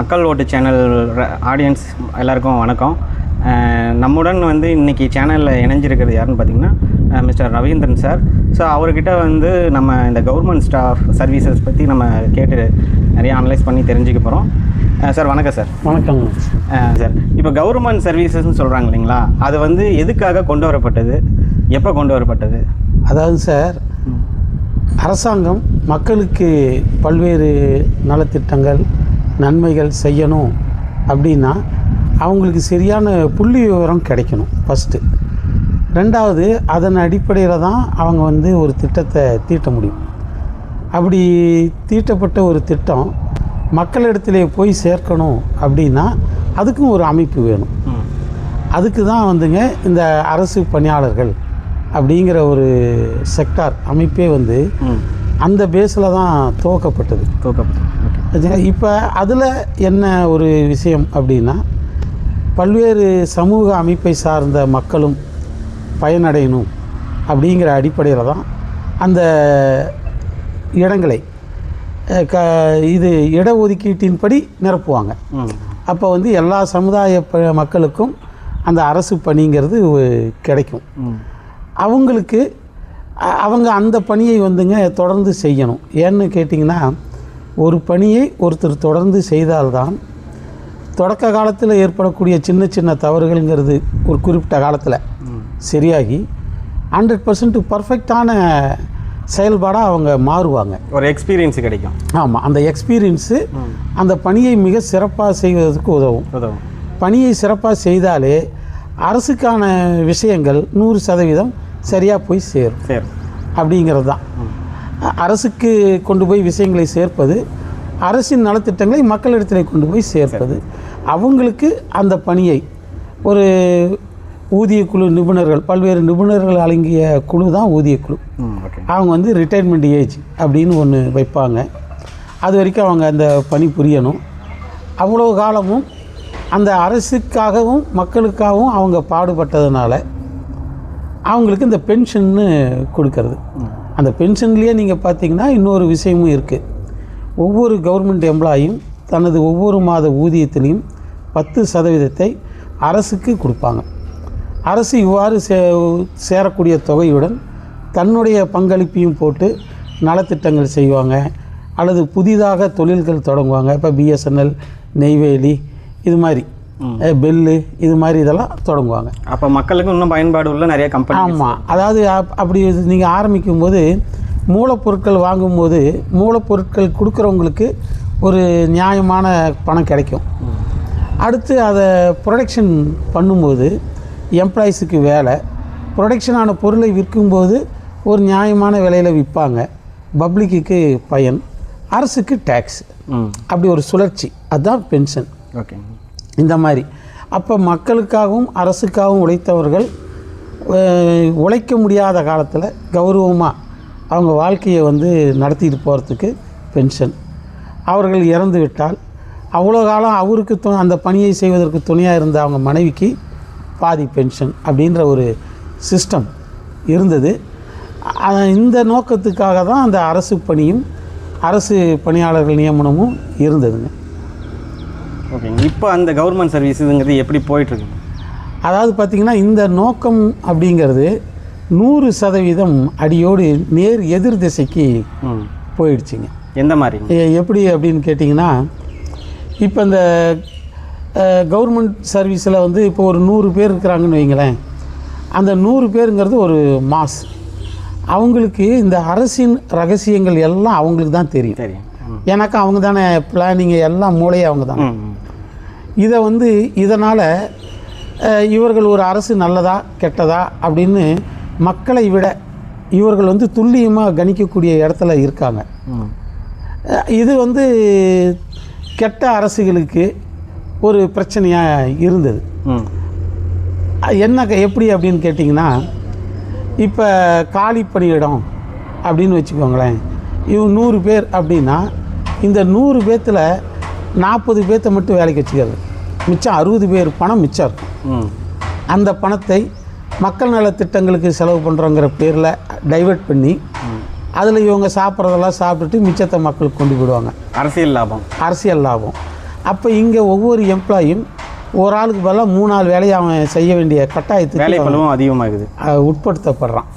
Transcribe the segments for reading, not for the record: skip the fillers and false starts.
மக்கள் ஓட்டு channel audience எல்லாருக்கும் வணக்கம். நம்முடன் வந்து இன்றைக்கி சேனலில் இணைஞ்சிருக்கிறது யாருன்னு பார்த்திங்கன்னா மிஸ்டர் ரவீந்திரன் சார். ஸோ அவர்கிட்ட வந்து நம்ம இந்த கவர்மெண்ட் ஸ்டாஃப் சர்வீசஸ் பற்றி நம்ம கேட்டு நிறைய அனலைஸ் பண்ணி தெரிஞ்சுக்க போகிறோம். சார் வணக்கம் சார். வணக்கம் சார். இப்போ கவர்மெண்ட் சர்வீசஸ்ன்னு சொல்கிறாங்க இல்லைங்களா, அது வந்து எதுக்காக கொண்டு வரப்பட்டது, எப்போ கொண்டு வரப்பட்டது? அதாவது சார், அரசாங்கம் மக்களுக்கு பல்வேறு நலத்திட்டங்கள் நன்மைகள் செய்யணும் அப்படின்னா அவங்களுக்கு சரியான புள்ளி விவரம் கிடைக்கணும் ஃபஸ்ட்டு. ரெண்டாவது, அதன் அடிப்படையில் தான் அவங்க வந்து ஒரு திட்டத்தை தீட்ட முடியும். அப்படி தீட்டப்பட்ட ஒரு திட்டம் மக்களிடத்திலே போய் சேர்க்கணும் அப்படின்னா அதுக்கும் ஒரு அமைப்பு வேணும். அதுக்கு தான் வந்துங்க இந்த அரசு பணியாளர்கள் அப்படிங்கிற ஒரு செக்டார் அமைப்பே வந்து அந்த பேஸில் தான் துவக்கப்பட்டது. இப்போ அதில் என்ன ஒரு விஷயம் அப்படின்னா, பல்வேறு சமூக அமைப்பை சார்ந்த மக்களும் பயனடையணும் அப்படிங்கிற அடிப்படையில் தான் அந்த இடங்களை இது இடஒதுக்கீட்டின்படி நிரப்புவாங்க. அப்போ வந்து எல்லா சமுதாய மக்களுக்கும் அந்த அரசு பணிங்கிறது கிடைக்கும். அவங்களுக்கு அவங்க அந்த பணியை வந்துங்க தொடர்ந்து செய்யணும். ஏன்னு கேட்டிங்கன்னா, ஒரு பணியை ஒருத்தர் தொடர்ந்து செய்தால்தான் தொடக்க காலத்தில் ஏற்படக்கூடிய சின்ன சின்ன தவறுகள்ங்கிறது ஒரு குறிப்பிட்ட காலத்தில் சரியாகி 100% பர்ஃபெக்டான செயல்பாடாக அவங்க மாறுவாங்க. ஒரு எக்ஸ்பீரியன்ஸ் கிடைக்கும். ஆமாம், அந்த எக்ஸ்பீரியன்ஸு அந்த பணியை மிக சிறப்பாக செய்வதற்கு உதவும். பணியை சிறப்பாக செய்தாலே அரசுக்கான விஷயங்கள் 100% சரியாக போய் சேரும். அப்படிங்கிறது தான் அரசுக்கு கொண்டு போய் விஷயங்களை சேர்ப்பது, அரசின் நலத்திட்டங்களை மக்களிடத்தில் கொண்டு போய் சேர்ப்பது. அவங்களுக்கு அந்த பணியை ஒரு ஊதிய குழு நிபுணர்கள், பல்வேறு நிபுணர்கள் அடங்கிய குழு தான் ஊதிய குழு. அவங்க வந்து ரிட்டையர்மெண்ட் ஏஜ் அப்படின்னு ஒன்று வைப்பாங்க. அது வரைக்கும் அவங்க அந்த பணி புரியணும். அவ்வளோ காலமும் அந்த அரசுக்காகவும் மக்களுக்காகவும் அவங்க பாடுபட்டதுனால அவங்களுக்கு இந்த பென்ஷன்னு கொடுக்கறது. அந்த பென்ஷன்லேயே நீங்கள் பார்த்தீங்கன்னா இன்னொரு விஷயமும் இருக்குது. ஒவ்வொரு கவர்மெண்ட் எம்ப்ளாயும் தனது ஒவ்வொரு மாத ஊதியத்திலையும் 10% அரசுக்கு கொடுப்பாங்க. அரசு இவ்வாறு சேரக்கூடிய தொகையுடன் தன்னுடைய பங்களிப்பையும் போட்டு நலத்திட்டங்கள் செய்வாங்க, அல்லது புதிதாக தொழில்கள் தொடங்குவாங்க. இப்போ பிஎஸ்என்எல், நெய்வேலி, இது மாதிரி பெல்லு, இது மாதிரி இதெல்லாம் தொடங்குவாங்க. அப்போ மக்களுக்கு இன்னும் பயன்பாடு உள்ள நிறைய கம்பெனி. ஆமாம், அதாவது அப்படி நீங்கள் ஆரம்பிக்கும்போது மூலப்பொருட்கள் வாங்கும்போது மூலப்பொருட்கள் கொடுக்குறவங்களுக்கு ஒரு நியாயமான பணம் கிடைக்கும். அடுத்து அதை ப்ரொடக்ஷன் பண்ணும்போது எம்ப்ளாயீஸுக்கு வேலை, ப்ரொடக்ஷனான பொருளை விற்கும்போது ஒரு நியாயமான விலையில் விற்பாங்க. பப்ளிக்கு பயன், அரசுக்கு டேக்ஸ். அப்படி ஒரு சுழற்சி, அதுதான் பென்ஷன். ஓகே. இந்த மாதிரி அப்போ மக்களுக்காகவும் அரசுக்காகவும் உழைத்தவர்கள் உழைக்க முடியாத காலத்தில் கௌரவமாக அவங்க வாழ்க்கையை வந்து நடத்திட்டு போகிறதுக்கு பென்ஷன். அவர்கள் இறந்து விட்டால் அவ்வளோ காலம் அவருக்கு அந்த பணியை செய்வதற்கு துணையாக இருந்த அவங்க மனைவிக்கு பாதி பென்ஷன் அப்படின்ற ஒரு சிஸ்டம் இருந்தது. இந்த நோக்கத்துக்காக தான் அந்த அரசு பணியும் அரசு பணியாளர்கள் நியமனமும் இருந்ததுங்க. ஓகேங்க. இப்போ அந்த கவர்மெண்ட் சர்வீஸுங்கிறது எப்படி போயிட்டுருக்கு? அதாவது பார்த்திங்கன்னா, இந்த நோக்கம் அப்படிங்கிறது 100% அடியோடு நேர் எதிர் திசைக்கு போயிடுச்சுங்க. எந்த மாதிரி, எப்படி அப்படின்னு கேட்டிங்கன்னா, இப்போ இந்த கவர்மெண்ட் சர்வீஸில் வந்து இப்போ ஒரு 100 பேர் இருக்கிறாங்கன்னு வைங்களேன். அந்த 100 பேருங்கிறது ஒரு மாஸ். அவங்களுக்கு இந்த அரசின் ரகசியங்கள் எல்லாம் அவங்களுக்கு தான் தெரியும். எனக்கு அவங்க தானே பிளானிங் எல்லாம் மூளையே அவங்க தான். இதை வந்து இதனால் இவர்கள் ஒரு அரசு நல்லதா கெட்டதா அப்படின்னு மக்களை விட இவர்கள் வந்து துல்லியமாக கணிக்கக்கூடிய இடத்துல இருக்காங்க. இது வந்து கெட்ட அரசுகளுக்கு ஒரு பிரச்சனையாக இருந்தது. என்ன எப்படி அப்படின்னு கேட்டிங்கன்னா, இப்போ காலி பணியிடம் அப்படின்னு வச்சுக்கோங்களேன். இவங்க 100 பேர் அப்படின்னா இந்த 100 பேர்த்தில் 40 பேர்த்தை மட்டும் வேலைக்கு வச்சுக்கிறது, மிச்சம் 60 பேர் பணம் மிச்சம் இருக்கும். அந்த பணத்தை மக்கள் நலத்திட்டங்களுக்கு செலவு பண்ணுறோங்கிற பேரில் டைவெர்ட் பண்ணி அதில் இவங்க சாப்பிட்றதெல்லாம் சாப்பிட்டுட்டு மிச்சத்தை மக்களுக்கு கொண்டு போயிடுவாங்க. அரசியல் லாபம். அரசியல் லாபம். அப்போ இங்கே ஒவ்வொரு எம்ப்ளாயும் ஒரு ஆளுக்கு பதிலாக 3 ஆள் வேலையை அவன் செய்ய வேண்டிய கட்டாயத்துக்கு வேலைப்பளுவும் அதிகமாகுது, உட்படுத்தப்படுறான்.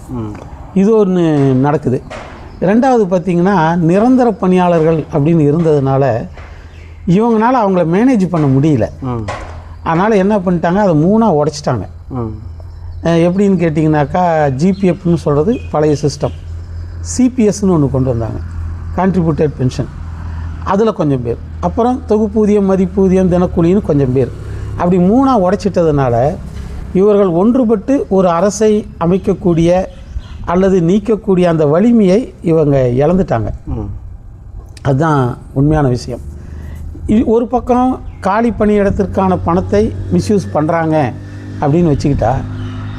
இது ஒன்று நடக்குது. ரெண்டாவது பார்த்திங்கன்னா, நிரந்தர பணியாளர்கள் அப்படின்னு இருந்ததுனால இவங்களால அவங்கள மேனேஜ் பண்ண முடியல. அதனால் என்ன பண்ணிட்டாங்க, அதை 3ஆக உடைச்சிட்டாங்க. எப்படின்னு கேட்டிங்கனாக்கா, ஜிபிஎஃப்னு சொல்கிறது பழைய சிஸ்டம், சிபிஎஸ்ன்னு ஒன்று கொண்டு வந்தாங்க, கான்ட்ரிபியூட்டட் பென்ஷன், அதில் கொஞ்சம் பேர், அப்புறம் தொகுப்பூதியம், மதிப்பூதியம், தினக்கூலின்னு கொஞ்சம் பேர், அப்படி 3ஆக உடைச்சிட்டதுனால இவர்கள் ஒன்றுபட்டு ஒரு அரசை அமைக்கக்கூடிய அல்லது நீக்கக்கூடிய அந்த வலிமையை இவங்க இழந்துட்டாங்க. அதுதான் உண்மையான விஷயம். ஒரு பக்கம் காலி பணியிடத்திற்கான பணத்தை மிஸ்யூஸ் பண்ணுறாங்க அப்படின்னு வச்சுக்கிட்டா,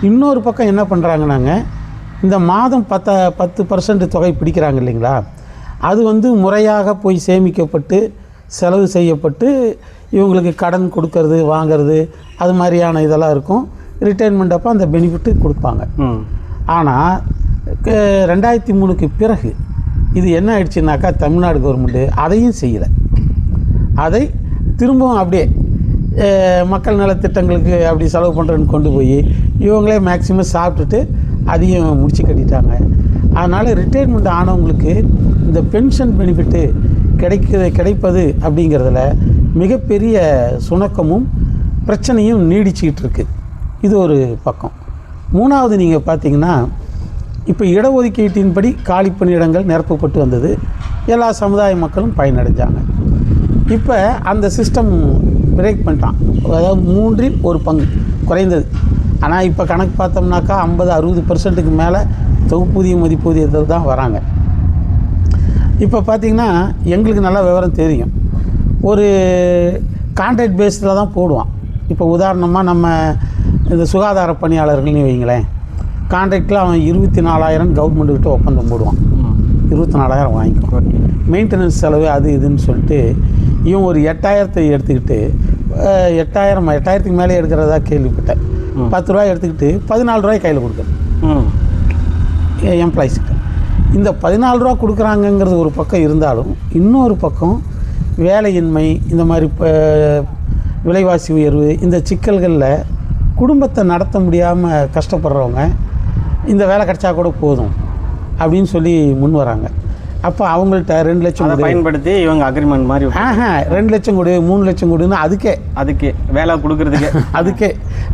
இன்னொரு பக்கம் என்ன பண்ணுறாங்கன்னாங்க, இந்த மாதம் 10% தொகை பிடிக்கிறாங்க இல்லைங்களா, அது வந்து முறையாக போய் சேமிக்கப்பட்டு செலவு செய்யப்பட்டு இவங்களுக்கு கடன் கொடுக்கறது வாங்கிறது அது மாதிரியான இதெல்லாம் இருக்கும். ரிட்டைர்மெண்ட் அப்போ அந்த பெனிஃபிட்டு கொடுப்பாங்க. ஆனால் 2003க்கு பிறகு இது என்ன ஆயிடுச்சுனாக்கா, தமிழ்நாடு கவர்மெண்ட்டு அதையும் செய்யலை. அதை திரும்பவும் அப்படியே மக்கள் நலத்திட்டங்களுக்கு அப்படி செலவு பண்ணுறேன்னு கொண்டு போய் இவங்களே மேக்சிமம் சாப்பிட்டுட்டு அதையும் முடிச்சு கட்டிட்டாங்க. அதனால் ரிட்டைர்மெண்ட் ஆனவங்களுக்கு இந்த பென்ஷன் பெனிஃபிட்டு கிடைப்பது அப்படிங்கிறதுல மிகப்பெரிய சுணக்கமும் பிரச்சனையும் நீடிச்சிக்கிட்டு இருக்குது. இது ஒரு பக்கம். மூணாவது நீங்கள் பார்த்தீங்கன்னா, இப்போ இடஒதுக்கீட்டின்படி காலி பணியிடங்கள் நிரப்பப்பட்டு வந்தது, எல்லா சமுதாய மக்களும் பயனடைஞ்சாங்க. இப்போ அந்த சிஸ்டம் பிரேக் பண்ணிட்டான், அதாவது 3இல் 1 பங்கு குறைந்தது. ஆனால் இப்போ கணக்கு பார்த்தோம்னாக்கா 50-60% மேலே தொகுப்பூதிய மதிப்பூதியத்தில் தான் வராங்க. இப்போ பார்த்திங்கன்னா எங்களுக்கு நல்லா விவரம் தெரியும், ஒரு கான்ட்ராக்ட் பேஸில் தான் போடுவான். இப்போ உதாரணமாக நம்ம இந்த சுகாதார பணியாளர்கள்னு வைங்களேன், கான்ட்ராக்டில் அவன் 24,000 கவர்மெண்ட்டுக்கிட்ட ஒப்பந்தம் போடுவான், 24,000 வாங்கிக்கும். மெயின்டெனன்ஸ் செலவு அது இதுன்னு சொல்லிட்டு இவன் ஒரு 8,000 எடுத்துக்கிட்டு 8,000க்கு மேலே எடுக்கிறதா கேள்விப்பட்டேன். 10 ரூபாய் எடுத்துக்கிட்டு 14 ரூபாய் கையில் கொடுக்குறேன் எம்ப்ளாயிஸ்க்கு. இந்த 14 ரூபா கொடுக்குறாங்கங்கிறது ஒரு பக்கம் இருந்தாலும், இன்னொரு பக்கம் வேலையின்மை, இந்த மாதிரி விலைவாசி உயர்வு, இந்த சிக்கல்களில் குடும்பத்தை நடத்த முடியாமல் கஷ்டப்படுறவங்க இந்த வேலை கிடச்சா கூட போதும் அப்படின்னு சொல்லி முன் வராங்க. அப்போ அவங்கள்ட்ட 2 லட்சம் பயன்படுத்தி இவங்க அக்ரிமெண்ட் மாதிரி 2 லட்சம் கொடு 3 லட்சம் கொடுன்னு அதுக்கே வேலை கொடுக்குறதுக்கே அதுக்கே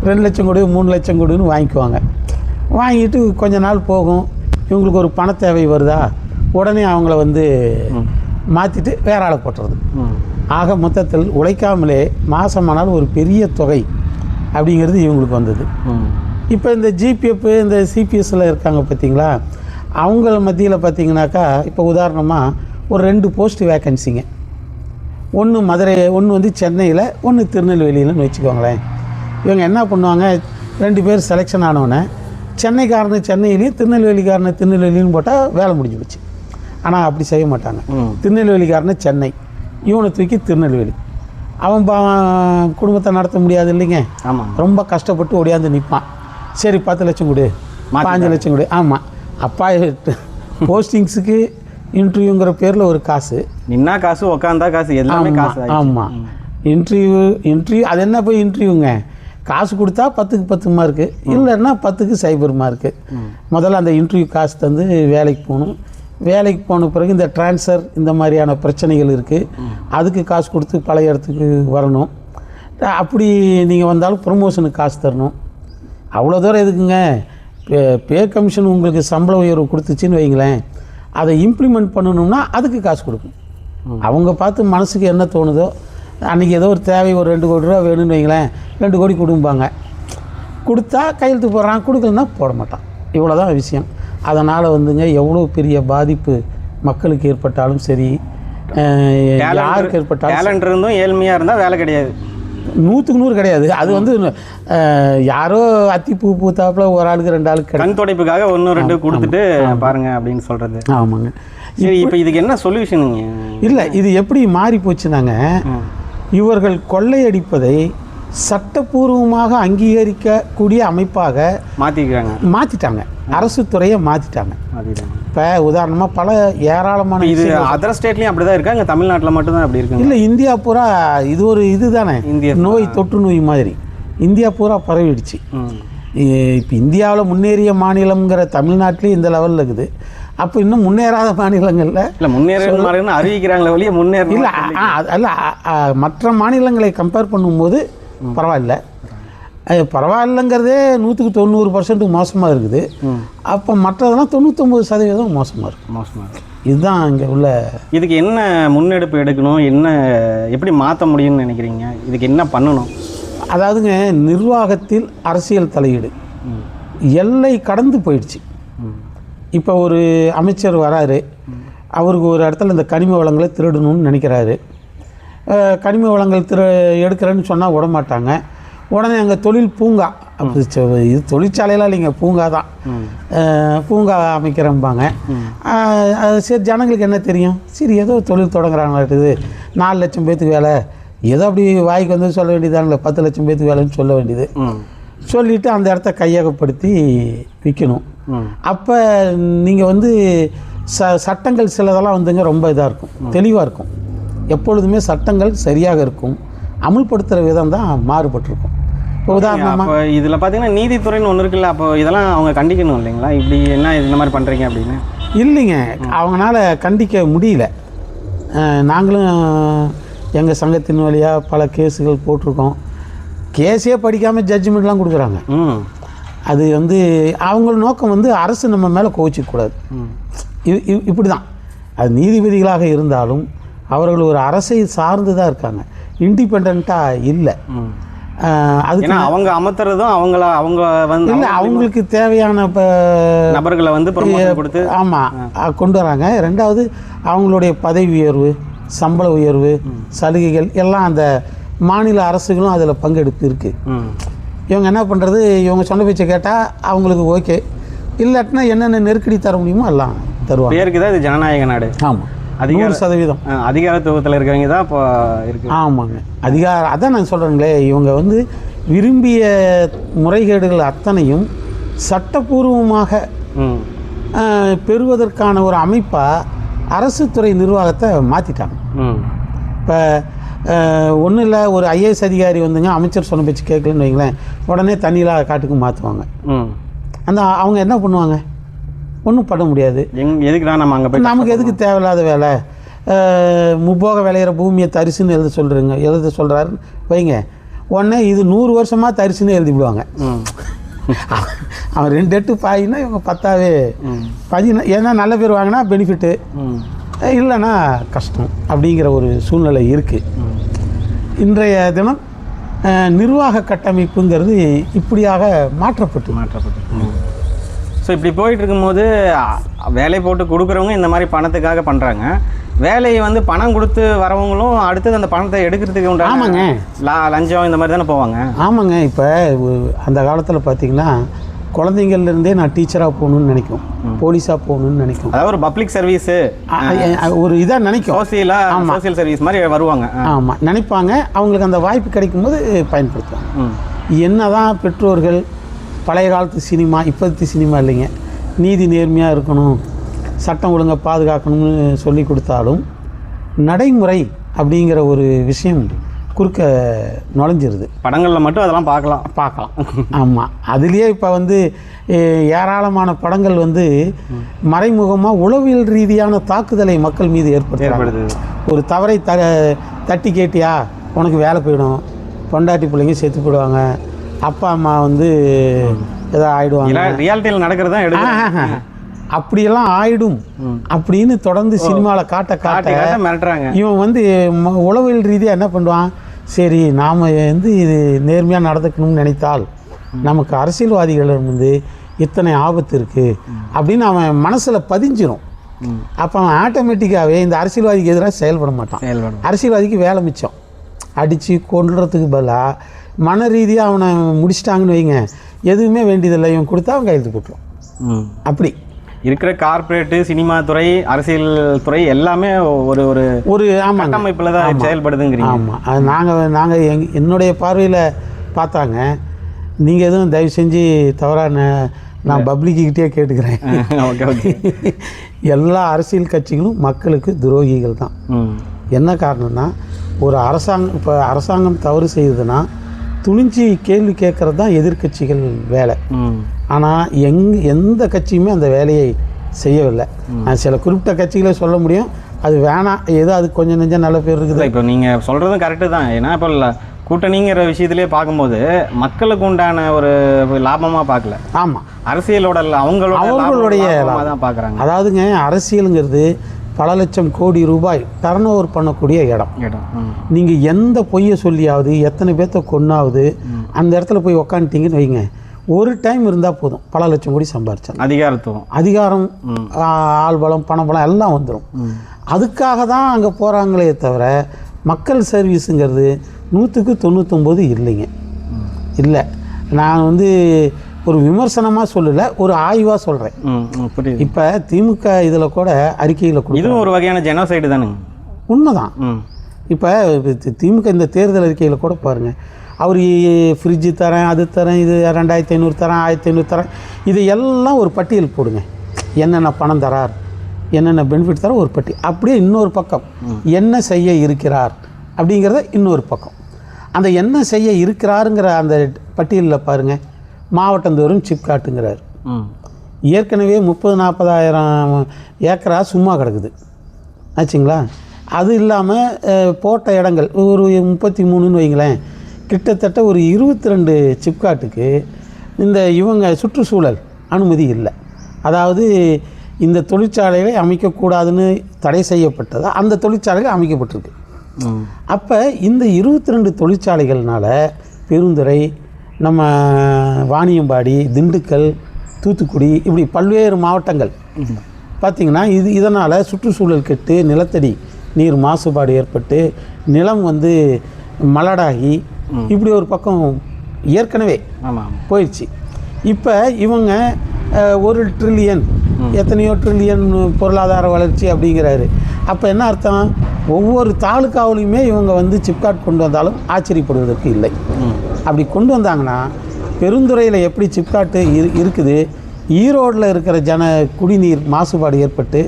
2 லட்சம் கொடு 3 லட்சம் கொடுன்னு வாங்கிக்குவாங்க. வாங்கிட்டு கொஞ்ச நாள் போகும், இவங்களுக்கு ஒரு பண தேவை வருதா, உடனே அவங்கள வந்து மாற்றிட்டு வேற ஆளை போட்டுறது. ஆக மொத்தத்தில் உழைக்காமலே மாதமானால் ஒரு பெரிய தொகை அப்படிங்கிறது இவங்களுக்கு வந்தது. இப்போ இந்த ஜிபிஎஃப் இந்த சிபிஎஸ்சில் இருக்காங்க பார்த்தீங்களா, அவங்கள மத்தியில் பார்த்தீங்கன்னாக்கா, இப்போ உதாரணமாக ஒரு 2 போஸ்ட் வேக்கன்சிங்க, ஒன்று மதுரை, ஒன்று வந்து சென்னையில், ஒன்று திருநெல்வேலியில்னு வச்சுக்கோங்களேன். இவங்க என்ன பண்ணுவாங்க, 2 பேர் செலெக்ஷன் ஆனவொடனே சென்னைக்காரனு சென்னையிலையும் திருநெல்வேலிக்காரனை திருநெல்வேலின்னு போட்டால் வேலை முடிஞ்சு போச்சு. ஆனால் அப்படி செய்ய மாட்டாங்க. திருநெல்வேலிக்காரனை சென்னை, இவனை தூக்கி திருநெல்வேலி. அவன் குடும்பத்தை நடத்த முடியாது இல்லைங்க, ரொம்ப கஷ்டப்பட்டு ஓடியாந்து நிற்பான். சரி 10 லட்சம் கொடு 5 லட்சம் கொடு. ஆமாம், அப்பா போஸ்டிங்ஸுக்கு இன்டர்வியூங்கிற பேரில் ஒரு காசு, நின்னா காசு, உக்காந்தா காசு, எல்லாமே காசு. ஆமாம், இன்டர்வியூ அது என்ன போய் இன்டர்வியூங்க, காசு கொடுத்தா 10க்கு 10 மார்க்கு, இல்லைன்னா 10க்கு 0 மார்க்கு. முதல்ல அந்த இன்டர்வியூ காசு தந்து வேலைக்கு போகணும். வேலைக்கு போன பிறகு இந்த ட்ரான்ஸ்ஃபர் இந்த மாதிரியான பிரச்சனைகள் இருக்குது, அதுக்கு காசு கொடுத்து பழைய இடத்துக்கு வரணும். அப்படி நீங்கள் வந்தாலும் ப்ரொமோஷனுக்கு காசு தரணும். அவ்வளோ தூரம் எதுக்குங்க, பே கமிஷன் உங்களுக்கு சம்பள உயர்வு கொடுத்துச்சின்னு வைங்களேன், அதை இம்ப்ளிமெண்ட் பண்ணணும்னா அதுக்கு காசு கொடுக்கும். அவங்க பார்த்து மனசுக்கு என்ன தோணுதோ, அன்றைக்கி ஏதோ ஒரு தேவை, ஒரு 2 கோடி ரூபா வேணும்னு வைங்களேன், 2 கோடி கொடுப்பாங்க. கொடுத்தா கையெழுத்து போடுறான், கொடுக்கலன்னா போட மாட்டான். இவ்வளோ தான் விஷயம். அதனால் வந்துங்க எவ்வளோ பெரிய பாதிப்பு மக்களுக்கு ஏற்பட்டாலும் சரி, யாருக்கு ஏற்பட்டாலும், டேலண்ட் இருந்தும் ஏழ்மையாக இருந்தால் வேலை கிடையாது, 100க்கு 100 கிடையாது. அது வந்து யாரோ அத்தி பூ பூத்தாப்புல ஒரு ஆளுக்கு 2 ஆளுக்கு கண் துடைப்புக்காக 1-2 கொடுத்துட்டு பாருங்க அப்படின்னு சொல்கிறது. ஆமாங்க. சரி, இப்போ இதுக்கு என்ன சொல்யூஷனுங்க? இல்லை, இது எப்படி மாறி போச்சுனாங்க, இவர்கள் கொள்ளையடிப்பதை சட்டப்பூர்வமாக அங்கீகரிக்கக்கூடிய அமைப்பாக மாற்றிட்டாங்க. அரசு துறையை மாற்றிட்டாங்க. இப்போ உதாரணமாக பல ஏராளமான இது அதர் ஸ்டேட்லேயும் அப்படி தான் இருக்கா, இங்கே தமிழ்நாட்டில் மட்டும்தான் அப்படி இருக்கு? இல்லை, இந்தியா பூரா இது ஒரு இது தானே, நோய் தொற்று நோய் மாதிரி இந்தியா பூரா பரவிடுச்சு. இப்போ இந்தியாவில் முன்னேறிய மாநிலங்கிற தமிழ்நாட்டிலே இந்த லெவலில் இருக்குது. அப்போ இன்னும் முன்னேறாத மாநிலங்களில் இல்லை முன்னேற அறிவிக்கிறாங்களே ஒழிய முன்னேற இல்லை. அல்ல, மற்ற மாநிலங்களை கம்பேர் பண்ணும்போது பரவாயில்ல. பரவாயில்லைங்கிறதே 100% மோசமாக இருக்குது. அப்போ மற்றதெல்லாம் 99% மோசமாக இருக்குது. இதுதான் இங்கே உள்ள. இதுக்கு என்ன முன்னெடுப்பு எடுக்கணும், என்ன எப்படி மாற்ற முடியும்னு நினைக்கிறீங்க? இதுக்கு என்ன பண்ணணும்? அதாவதுங்க, நிர்வாகத்தில் அரசியல் தலையீடு எல்லை கடந்து போயிடுச்சு. இப்போ ஒரு அமைச்சர் வராரு, அவருக்கு ஒரு இடத்துல இந்த கனிம வளங்களை திருடணும்னு நினைக்கிறாரு. கனிம வளங்கள் எடுக்கிறேன்னு சொன்னால் விட மாட்டாங்க. உடனே அங்கே தொழில் பூங்கா, அப்படி இது தொழிற்சாலையெல்லாம் இல்லைங்க, பூங்கா தான். பூங்கா அமைக்கிறம்பாங்க. சரி, ஜனங்களுக்கு என்ன தெரியும்? சரி, ஏதோ தொழில் தொடங்குறாங்க, 4 லட்சம் பேத்துக்கு வேலை, ஏதோ அப்படி வாய்க்கு வந்து சொல்ல வேண்டியதானே, 10 லட்சம் பேத்துக்கு வேலைன்னு சொல்ல வேண்டியது. சொல்லிவிட்டு அந்த இடத்த கையகப்படுத்தி விற்கணும். அப்போ நீங்கள் வந்து சட்டங்கள் சிலதெல்லாம் வந்துங்க ரொம்ப இதாக இருக்கும், தெளிவாக இருக்கும். எப்பொழுதுமே சட்டங்கள் சரியாக இருக்கும், அமுல்படுத்துகிற விதம் தான் மாறுபட்டிருக்கும். இப்போ உதாரணமாக இதில் பார்த்தீங்கன்னா நீதித்துறைன்னு ஒன்று இருக்குல்ல, அப்போ இதெல்லாம் அவங்க கண்டிக்கணும் இல்லைங்களா? இப்படி என்ன இந்த மாதிரி பண்ணுறீங்க அப்படின்னு? இல்லைங்க, அவங்களால கண்டிக்க முடியல. நாங்களும் எங்கள் சங்கத்தின் வழியாக பல கேஸுகள் போட்டிருக்கோம். கேஸே படிக்காமல் ஜட்ஜ்மெண்ட்லாம் கொடுக்குறாங்க. அது வந்து அவங்க நோக்கம் வந்து அரசு நம்ம மேலே கோவிச்சிக்கூடாது. இப்படி தான். அது நீதிபதிகளாக இருந்தாலும் அவர்கள் ஒரு அரசை சார்ந்து தான் இருக்காங்க, இண்டிபெண்ட்டாக இல்லை. அதுக்கு அவங்க அமர்த்துறதும் அவங்க வந்து இல்லை, அவங்களுக்கு தேவையான நபர்களை வந்து கொடுத்து ஆமாம் கொண்டு வராங்க. ரெண்டாவது, அவங்களுடைய பதவி உயர்வு, சம்பள உயர்வு, சலுகைகள் எல்லாம் அந்த மாநில அரசுகளும் அதில் பங்கெடுப்பு இருக்குது. இவங்க என்ன பண்ணுறது, இவங்க சொன்ன பேச்சை கேட்டால் அவங்களுக்கு ஓகே, இல்லாட்டினா என்னென்ன நெருக்கடி தர முடியுமோ எல்லாம் தருவாங்க. பேருக்கு தான் இது ஜனநாயக நாடு. ஆமாம், 100% அதிகாரத்துவத்தில் இருக்கிறவங்க தான் இப்போ இருக்கு. ஆமாங்க, அதான் நான் சொல்கிறேங்களே, இவங்க வந்து விரும்பிய முறைகேடுகள் அத்தனையும் சட்டப்பூர்வமாக பெறுவதற்கான ஒரு அமைப்பாக அரசு துறை நிர்வாகத்தை மாற்றிட்டாங்க. இப்போ ஒன்றும் இல்லை, ஒரு ஐஏஎஸ் அதிகாரி வந்துங்க அமைச்சர் சொன்ன பேச்சு கேட்கலன்னு வைங்களேன், உடனே தண்ணியில் காட்டுக்கு மாற்றுவாங்க. அவங்க என்ன பண்ணுவாங்க? ஒன்றும் பண்ண முடியாது. எதுக்குடா நம்ம அங்கே போய், நமக்கு எதுக்கு தேவையில்லாத வேலை, முப்போக விளையிற பூமியை தரிசுன்னு எழுத சொல்கிறாரு வைங்க, உடனே இது 100 வருஷமாக தரிசுன்னு எழுதி விடுவாங்க. அவன் 2 எட்டு பாயினா இவங்க 10ஆவே 10. ஏன்னா நல்ல பேர் வாங்கினா பெனிஃபிட்டு, இல்லைன்னா கஷ்டம் அப்படிங்கிற ஒரு சூழ்நிலை இருக்குது. இன்றைய தினம் நிர்வாக கட்டமைப்புங்கிறது இப்படியாக மாற்றப்பட்டு ஸோ இப்படி போயிட்டு இருக்கும்போது வேலை போட்டு கொடுக்குறவங்க இந்த மாதிரி பணத்துக்காக பண்ணுறாங்க. வேலையை வந்து பணம் கொடுத்து வரவங்களும் அடுத்தது அந்த பணத்தை எடுக்கிறதுக்கு உண்டு. ஆமாங்க, லஞ்சம் இந்த மாதிரி தானே போவாங்க. ஆமாங்க. இப்போ அந்த காலத்தில் பார்த்தீங்கன்னா குழந்தைங்கள்லேருந்தே நான் டீச்சராக போகணுன்னு நினைக்கும், போலீஸாக போகணுன்னு நினைக்கும். அதாவது ஒரு பப்ளிக் சர்வீஸு ஒரு இதாக நினைக்கும், சோசியல் சர்வீஸ் மாதிரி வருவாங்க. ஆமாம், நினைப்பாங்க. அவங்களுக்கு அந்த வாய்ப்பு கிடைக்கும்போது பயன்படுத்துவாங்க. என்ன தான் பெற்றோர்கள் பழைய காலத்து சினிமா, இப்போதைக்கு சினிமா இல்லைங்க, நீதி நேர்மையாக இருக்கணும், சட்டம் ஒழுங்கை பாதுகாக்கணும்னு சொல்லி கொடுத்தாலும் நடைமுறை அப்படிங்கிற ஒரு விஷயம் குறுக்க நுழைஞ்சிருது. படங்களில் மட்டும் அதெல்லாம் பார்க்கலாம். ஆமாம், அதுலேயே இப்போ வந்து ஏராளமான படங்கள் வந்து மறைமுகமாக உளவியல் ரீதியான தாக்குதலை மக்கள் மீது ஏற்படுத்துது. ஒரு தவறை தட்டி கேட்டியா உனக்கு வேலை போயிடும், பொண்டாட்டி பிள்ளைங்க செத்து போயிடுவாங்க, அப்பா அம்மா வந்து ஏதோ ஆயிடுவாங்க, ரியாலிட்டியில் நடக்கிறது தான் எடுத்து அப்படியெல்லாம் ஆயிடும் அப்படின்னு தொடர்ந்து சினிமாவில் காட்ட மிரட்டுறாங்க. இவன் வந்து உளவியல் ரீதியாக என்ன பண்ணுவான், சரி நாம் வந்து இது நேர்மையாக நடந்துக்கணும்னு நினைத்தால் நமக்கு அரசியல்வாதிகள் வந்து இத்தனை ஆபத்து இருக்குது அப்படின்னு அவன் மனசில் பதிஞ்சிடும். அப்போ அவன் ஆட்டோமேட்டிக்காகவே இந்த அரசியல்வாதிக்கு எதிராக செயல்பட மாட்டான். அரசியல்வாதிக்கு வேலை மிச்சம். அடித்து கொண்டுறதுக்கு பதிலாக மன ரீதியாக அவனை முடிச்சிட்டாங்கன்னு வைங்க, எதுவுமே வேண்டியதில்லை, இவன் கொடுத்தா அவன் கையெழுத்து போட்டுரும். அப்படி இருக்கிற கார்ப்பரேட்டு, சினிமா துறை, அரசியல் துறை எல்லாமே ஒரு ஒரு ஒரு அமைப்பில் தான் செயல்படுதுங்கிறீங்க. ஆமாம், அது நாங்கள் என்னுடைய பார்வையில் பார்த்தாங்க. நீங்கள் எதுவும் தயவு செஞ்சு தவறாக நான் பப்ளிக்கிட்டே கேட்டுக்கிறேன். Okay okay. எல்லா அரசியல் கட்சிகளும் மக்களுக்கு துரோகிகள் தான். என்ன காரணம்னா, ஒரு அரசாங்கம் தவறு செய்யுதுன்னா துணிஞ்சு கேள்வி கேட்குறது தான் எதிர்கட்சிகள் வேலை. ஆனால் எந்த கட்சியுமே அந்த வேலையை செய்யவில்லை. நான் சில குறிப்பிட்ட கட்சிகளை சொல்ல முடியும், அது வேணாம், ஏதோ அது கொஞ்சம் நெஞ்சம் நல்ல பேர் இருக்குது. இப்போ நீங்கள் சொல்கிறதும் கரெக்டு தான். ஏன்னா இப்போ கூட்டணிங்கிற விஷயத்திலே பார்க்கும்போது மக்களுக்கு உண்டான ஒரு லாபமாக பார்க்கல. ஆமாம், அரசியலோட அவங்களுடைய தான் பார்க்குறாங்க. அதாவதுங்க, அரசியலுங்கிறது பல லட்சம் கோடி ரூபாய் டர்ன் ஓவர் பண்ணக்கூடிய இடம். நீங்கள் எந்த பொய்யை சொல்லியாவது எத்தனை பேர்த்த கொன்னாவது அந்த இடத்துல போய் உக்காந்துட்டீங்கன்னு வைங்க, ஒரு டைம் இருந்தால் போதும் பல லட்சம் கோடி சம்பாரிச்சாங்க. அதிகாரம், ஆள்பலம், பணபலம் எல்லாம் வந்துடும். அதுக்காக தான் அங்கே போகிறாங்களே தவிர மக்கள் சர்வீஸுங்கிறது 100% இல்லைங்க. இல்லை, நான் ஒரு விமர்சனமாக சொல்லலை, ஒரு ஆய்வாக சொல்கிறேன். இப்போ திமுக இதில் கூட அறிக்கையில் இதுவும் ஒரு வகையான ஜெனோசைடு தானுங்க. உண்மைதான். இப்போ திமுக இந்த தேர்தல் அறிக்கையில் கூட பாருங்கள், அவர் ஃப்ரிட்ஜு தரேன், அது தரேன், இது 2500 தரேன், 1500 தரேன், இது எல்லாம் ஒரு பட்டியல் போடுங்க. என்னென்ன பணம் தரார், என்னென்ன பெனிஃபிட் தர ஒரு பட்டி. அப்படியே இன்னொரு பக்கம் என்ன செய்ய இருக்கிறார் அப்படிங்கிறத இன்னொரு பக்கம். அந்த என்ன செய்ய இருக்கிறாருங்கிற அந்த பட்டியலில் பாருங்கள், மாவட்டந்தோறும் சிப்காட்டுங்கிறார். ஏற்கனவே 30-40,000 ஏக்கரா சும்மா கிடக்குது ஆச்சுங்களா. அது இல்லாமல் போட்ட இடங்கள் ஒரு 33ன்னு வைங்களேன், கிட்டத்தட்ட ஒரு 22 சிப்காட்டுக்கு இவங்க சுற்றுச்சூழல் அனுமதி இல்லை. அதாவது இந்த தொழிற்சாலைகளை அமைக்கக்கூடாதுன்னு தடை செய்யப்பட்டது, அந்த தொழிற்சாலைகள் அமைக்கப்பட்டிருக்கு. அப்போ இந்த 22 தொழிற்சாலைகள்னால பெருந்துறை, நம்ம வாணியம்பாடி, திண்டுக்கல், தூத்துக்குடி, இப்படி பல்வேறு மாவட்டங்கள் பார்த்திங்கன்னா இதனால் சுற்றுச்சூழல் கெட்டு நிலத்தடி நீர் மாசுபாடு ஏற்பட்டு நிலம் மலடாகி இப்படி ஒரு பக்கம் ஏற்கனவே போயிடுச்சு. இப்போ இவங்க 1 ட்ரில்லியன் எத்தனையோ ட்ரில்லியன் பொருளாதார வளர்ச்சி அப்படிங்கிறாரு. அப்போ என்ன அர்த்தம், ஒவ்வொரு தாலுக்காவிலையுமே இவங்க சிப்காட் கொண்டு வந்தாலும் ஆச்சரியப்படுவதற்கு இல்லை. அப்படி கொண்டு வந்தாங்கன்னா பெருந்துறையில் எப்படி சிப்காட்டு இருக்குது, ஈரோடில் இருக்கிற குடிநீர் மாசுபாடு ஏற்பட்டு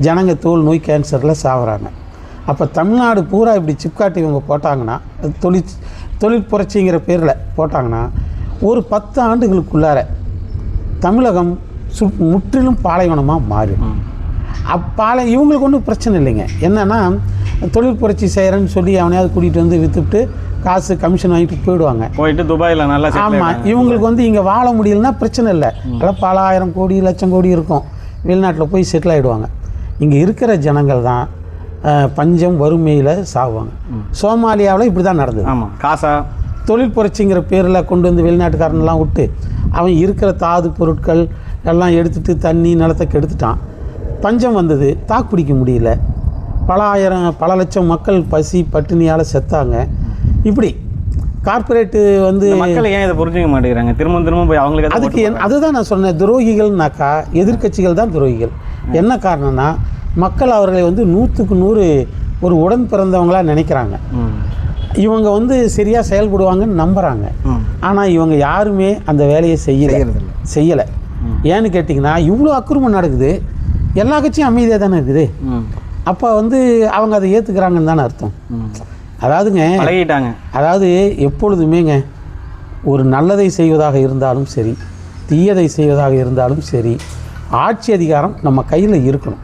ஜனங்க தோல் நோய், கேன்சரில் சாகுறாங்க. அப்போ தமிழ்நாடு பூரா இப்படி சிப்காட்டு இவங்க போட்டாங்கன்னா, தொழில் புரட்சிங்கிற பேரில் போட்டாங்கன்னா, ஒரு 10 ஆண்டுகளுக்குள்ளார தமிழகம் முற்றிலும் பாலைவனமாக மாறும். இவங்களுக்கு ஒன்றும் பிரச்சனை இல்லைங்க. என்னென்னா, தொழில் புரட்சி செய்கிறேன்னு சொல்லி அவனையாவது கூட்டிகிட்டு விற்றுட்டு காசு கமிஷன் வாங்கிட்டு போயிட்டு துபாயில் நல்லா. ஆமாம், இவங்களுக்கு இங்கே வாழ முடியலன்னா பிரச்சனை இல்லை, அதெல்லாம் பல ஆயிரம் கோடி லட்சம் கோடி இருக்கும், வெளிநாட்டில் போய் செட்டில் ஆகிடுவாங்க. இங்கே இருக்கிற ஜனங்கள் தான் பஞ்சம் வறுமையில் சாகுவாங்க. சோமாலியாவில் இப்படி தான் நடந்தது. ஆமாம், காசா தொழில் புரட்சிங்கிற பேரில் கொண்டு வெளிநாட்டுக்காரனெலாம் விட்டு அவன் இருக்கிற தாது பொருட்கள் எல்லாம் எடுத்துகிட்டு தண்ணி நிலத்தை கெடுத்துட்டான். பஞ்சம் வந்தது, தாக்கு பிடிக்க முடியல, பல லட்சம் மக்கள் பசி பட்டினியால் செத்தாங்க. இப்படி கார்பரேட்டு மக்கள் ஏன் இதை புரிஞ்சுக்க மாட்டேங்கிறாங்க, திரும்ப போய் அவங்களுக்கு அதுக்கு அதுதான் நான் சொன்னேன், துரோகிகள்னாக்கா எதிர்கட்சிகள் தான் துரோகிகள். என்ன காரணம்னா, மக்கள் அவர்களை 100க்கு 100 ஒரு உடன் பிறந்தவங்களாக நினைக்கிறாங்க. இவங்க சரியாக செயல்படுவாங்கன்னு நம்புகிறாங்க. ஆனால் இவங்க யாருமே அந்த வேலையை செய்யலை. ஏன்னு கேட்டிங்கன்னா, இவ்வளோ அக்கிரமம் நடக்குது, எல்லா கட்சியும் அமைதியாக தானே இருக்குது. அப்போ அவங்க அதை ஏற்றுக்கிறாங்கன்னு தானே அர்த்தம். அதாவதுங்க, அதாவது எப்பொழுதுமேங்க ஒரு நல்லதை செய்வதாக இருந்தாலும் சரி, தீயதை செய்வதாக இருந்தாலும் சரி, ஆட்சி அதிகாரம் நம்ம கையில் இருக்கணும்.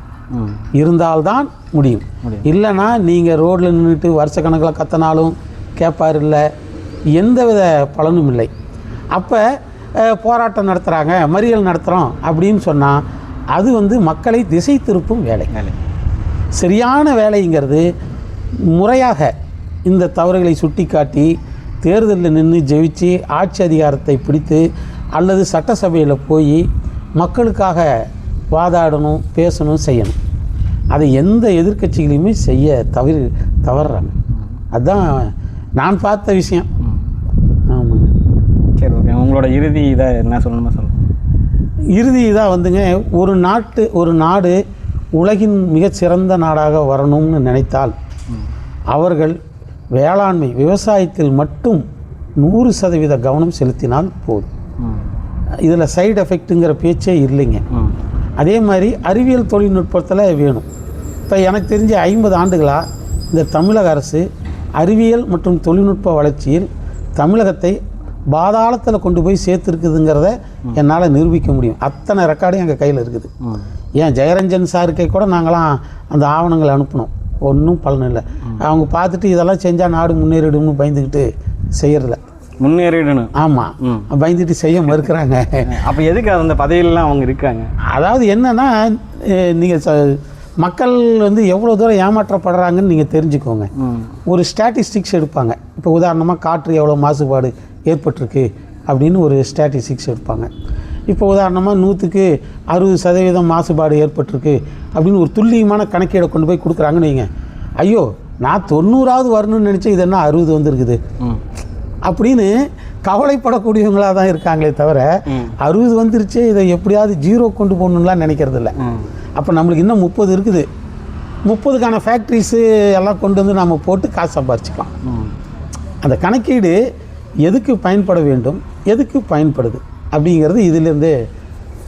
இருந்தால்தான் முடியும். இல்லைன்னா நீங்கள் ரோட்டில் நின்றுட்டு வருஷக்கணக்கில் கத்தினாலும் கேட்பார், இல்லை, எந்தவித பலனும் இல்லை. அப்போ போராட்டம் நடத்துகிறாங்க, மறியல் நடத்துகிறோம் அப்படின்னு சொன்னால் அது மக்களை திசை திருப்பும் வேலை. சரியான வேலைங்கிறது முறையாக இந்த தவறுகளை சுட்டி காட்டி தேர்தலில் நின்று ஜெயிச்சு ஆட்சி அதிகாரத்தை பிடித்து அல்லது சட்டசபையில் போய் மக்களுக்காக வாதாடணும், பேசணும், செய்யணும். அதை எந்த எதிர்கட்சிகளையுமே செய்ய தவறுறாங்க. அதுதான் நான் பார்த்த விஷயம். ஆமாம், சரி, ஓகே. உங்களோட இறுதி இதை என்ன சொல்லணுமா சொல்லுங்கள். இறுதி இதாக ஒரு நாடு உலகின் மிகச்சிறந்த நாடாக வரணும்னு நினைத்தால் அவர்கள் வேளாண்மை விவசாயத்தில் மட்டும் 100% கவனம் செலுத்தினால் போதும். இதில் சைடு எஃபெக்ட்டுங்கிற பேச்சே இல்லைங்க. அதே மாதிரி அறிவியல் தொழில்நுட்பத்தில் வேணும். இப்போ எனக்கு தெரிஞ்ச 50 ஆண்டுகளாக இந்த தமிழக அரசு அறிவியல் மற்றும் தொழில்நுட்ப வளர்ச்சியில் தமிழகத்தை பாதாளத்தில் கொண்டு போய் சேர்த்துருக்குதுங்கிறத என்னால் நிரூபிக்க முடியும். அத்தனை ரெக்கார்டும் எங்கள் கையில் இருக்குது. ஏன் ஜெயரஞ்சன் சாருக்கே கூட நாங்களாம் அந்த ஆவணங்களை அனுப்பினோம், ஒன்றும் பலன் இல்லை. அவங்க பார்த்துட்டு இதெல்லாம் செஞ்சால் நாடு முன்னேறிடும்னு பயந்துக்கிட்டு செய்யறதில்ல. முன்னேறிடணும். ஆமாம், பயந்துட்டு செய்ய மறுக்கிறாங்க. அப்போ எதுக்கு அந்த பதவியிலலாம் அவங்க இருக்காங்க? அதாவது என்னன்னா, நீங்கள் மக்கள் வந்து எவ்வளோ தூரம் ஏமாற்றப்படுறாங்கன்னு நீங்கள் தெரிஞ்சுக்கோங்க. ஒரு ஸ்டாட்டிஸ்டிக்ஸ் எடுப்பாங்க. இப்போ உதாரணமாக காற்று எவ்வளோ மாசுபாடு ஏற்பட்டிருக்கு அப்படின்னு ஒரு ஸ்டாட்டிஸ்டிக்ஸ் எடுப்பாங்க. இப்போ உதாரணமாக 100க்கு 60% மாசுபாடு ஏற்பட்டிருக்கு அப்படின்னு ஒரு துல்லியமான கணக்கீடை கொண்டு போய் கொடுக்குறாங்கன்னு வைங்க. ஐயோ, நான் 90ஆவது வரணும்னு நினச்சேன், இது என்ன 60 வந்துருக்குது அப்படின்னு கவலைப்படக்கூடியவங்களாக தான் இருக்காங்களே தவிர 60 வந்துருச்சு இதை எப்படியாவது 0 கொண்டு போகணும்லாம் நினைக்கிறது இல்லை. அப்போ நம்மளுக்கு இன்னும் 30 இருக்குது. 30க்கான ஃபேக்ட்ரிஸு எல்லாம் கொண்டு வந்து நம்ம போட்டு காசு சம்பாரிச்சிக்கலாம். அந்த கணக்கீடு எதுக்கு பயன்பட வேண்டும், எதுக்கு பயன்படுது அப்படிங்கிறது இதிலேருந்து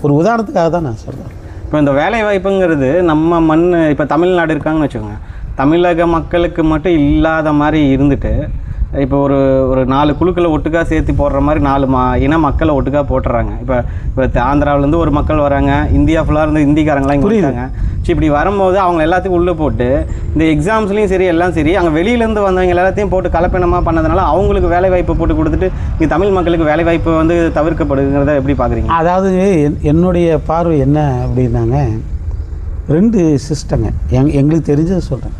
ஒரு உதாரணத்துக்காக தான் நான் சொல்கிறேன். இப்போ இந்த வேலை வாய்ப்புங்கிறது நம்ம மண், இப்போ தமிழ்நாடு இருக்காங்கன்னு வச்சுக்கோங்க, தமிழக மக்களுக்கு மட்டும் இல்லாத மாதிரி இருந்துட்டு இப்போ ஒரு 4 குழுக்களை ஒட்டுக்கா சேர்த்து போடுற மாதிரி 4 இன மக்களை ஒட்டுக்கா போட்டுறாங்க. இப்போ ஆந்திராவிலேருந்து ஒரு மக்கள் வராங்க, இந்தியா ஃபுல்லாக இருந்து இந்திக்காரங்களாம் இங்கே இருக்காங்க. ஸோ இப்படி வரும்போது அவங்க எல்லாத்துக்கும் உள்ளே போட்டு இந்த எக்ஸாம்ஸ்லேயும் சரி எல்லாம் சரி அங்கே வெளியிலேருந்து வந்தவங்க எல்லாத்தையும் போட்டு கலப்பினமாக பண்ணதுனால அவங்களுக்கு வேலை வாய்ப்பு போட்டு கொடுத்துட்டு இங்கே தமிழ் மக்களுக்கு வேலை வாய்ப்பு வந்து தவிர்க்கப்படுங்கிறத எப்படி பார்க்குறீங்க? அதாவது என்னுடைய பார்வை என்ன அப்படின்னாங்க, 2 சிஸ்டங்க எங்களுக்கு தெரிஞ்சதை சொல்கிறேன்.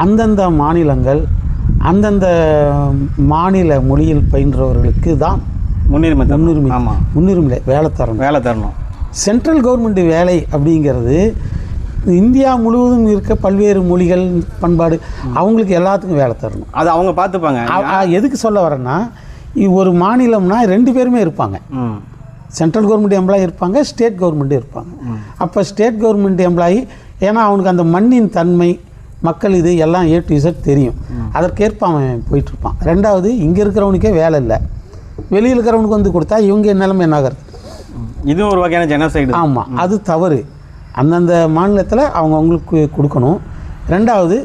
அந்தந்த மாநிலங்கள் அந்தந்த மாநில மொழியில் பயின்றவர்களுக்கு தான் முன்னுரிமை வேலை தரணும். சென்ட்ரல் கவர்மெண்ட் வேலை அப்படிங்கிறது இந்தியா முழுவதும் இருக்க பல்வேறு மொழிகள் பண்பாடு அவங்களுக்கு எல்லாத்துக்கும் வேலை தரணும். அது அவங்க பார்த்துப்பாங்க. எதுக்கு சொல்ல வரேன்னா, ஒரு மாநிலம்னா 2 பேருமே இருப்பாங்க. சென்ட்ரல் கவர்மெண்ட் எம்ப்ளாயி இருப்பாங்க, ஸ்டேட் கவர்மெண்ட்டு இருப்பாங்க. அப்போ ஸ்டேட் கவர்மெண்ட் எம்ப்ளாயி ஏன்னா அவனுக்கு அந்த மண்ணின் தன்மை, மக்கள் இது எல்லாம் A to Z தெரியும். அதற்கேற்ப அவன் போயிட்டுருப்பான். 2வது, இங்கே இருக்கிறவனுக்கே வேலை இல்லை, வெளியில் இருக்கிறவனுக்கு வந்து கொடுத்தா இவங்க நிலைமை என்ன ஆகிறது? இது ஒரு வகையான ஜெனோசைடு. ஆமாம், அது தவறு. அந்தந்த மாநிலத்தில் அவங்களுக்கு கொடுக்கணும். 2வது,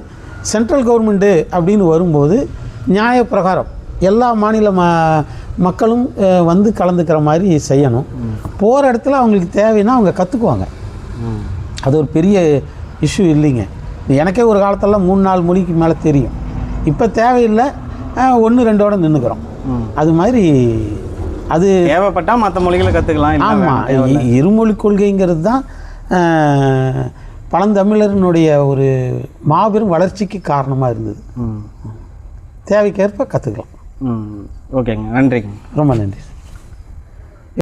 சென்ட்ரல் கவர்மெண்ட்டு அப்படின்னு வரும்போது நியாயப்பிரகாரம் எல்லா மாநில மக்களும் வந்து கலந்துக்கிற மாதிரி செய்யணும். போகிற இடத்துல அவங்களுக்கு தேவைன்னா அவங்க கற்றுக்குவாங்க. அது ஒரு பெரிய இஷ்யூ இல்லைங்க. எனக்கே ஒரு காலத்தில் 3-4 மொழிக்கு மேலே தெரியும். இப்போ தேவையில்லை, 1-2ஓட நின்றுக்கிறோம். அது மாதிரி அது தேவைப்பட்டால் மற்ற மொழிகளை கற்றுக்கலாம். ஆமாம், இருமொழி கொள்கைங்கிறது தான் பழந்தமிழரினுடைய ஒரு மாபெரும் வளர்ச்சிக்கு காரணமாக இருந்தது. தேவைக்கேற்ப கற்றுக்கலாம். ஓகேங்க, நன்றிங்க. ரொம்ப நன்றி.